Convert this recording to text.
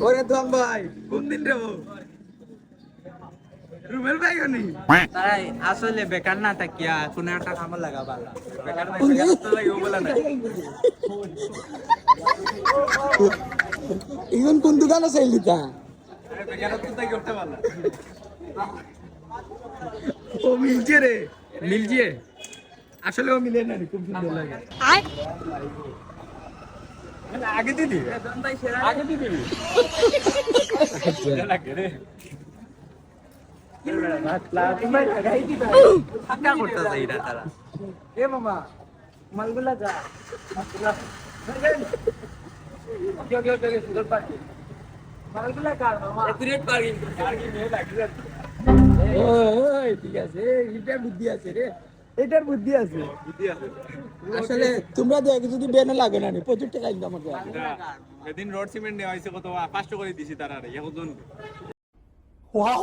ওরে তো ভাই কোন দিন রে রুবেল ভাই গনি তাই আসলে বেকার না থাকিয়া কোনো একটা কামে লাগা ভালো বেকার না তো লাগে বলা না ইগন কোন দোকানে চাইলিতা বেকার তো তাই করতে ভালো ও মিলছে রে মিলছে আসলে ও মিলে না খুব সুন্দর লাগে আগে দিদি আগে দিদি লাগে রে क्या करता सही रहता रहा ए मामा मालगुला जा okay okay okay super party मालगुला कार मामा एक्यूरेट पार्किंग नहीं लगे ওই ঠিক আছে এটার বুদ্ধি আছে রে এটার বুদ্ধি আছে আসলে তোমরা দেখো যদি বেনে লাগে না প্রচুর টাকা ইনকাম করতে এদিন রড সিমেন্ট নেওয়া হয়েছে কত 500 করে দিছি তারা এখন ওয়াও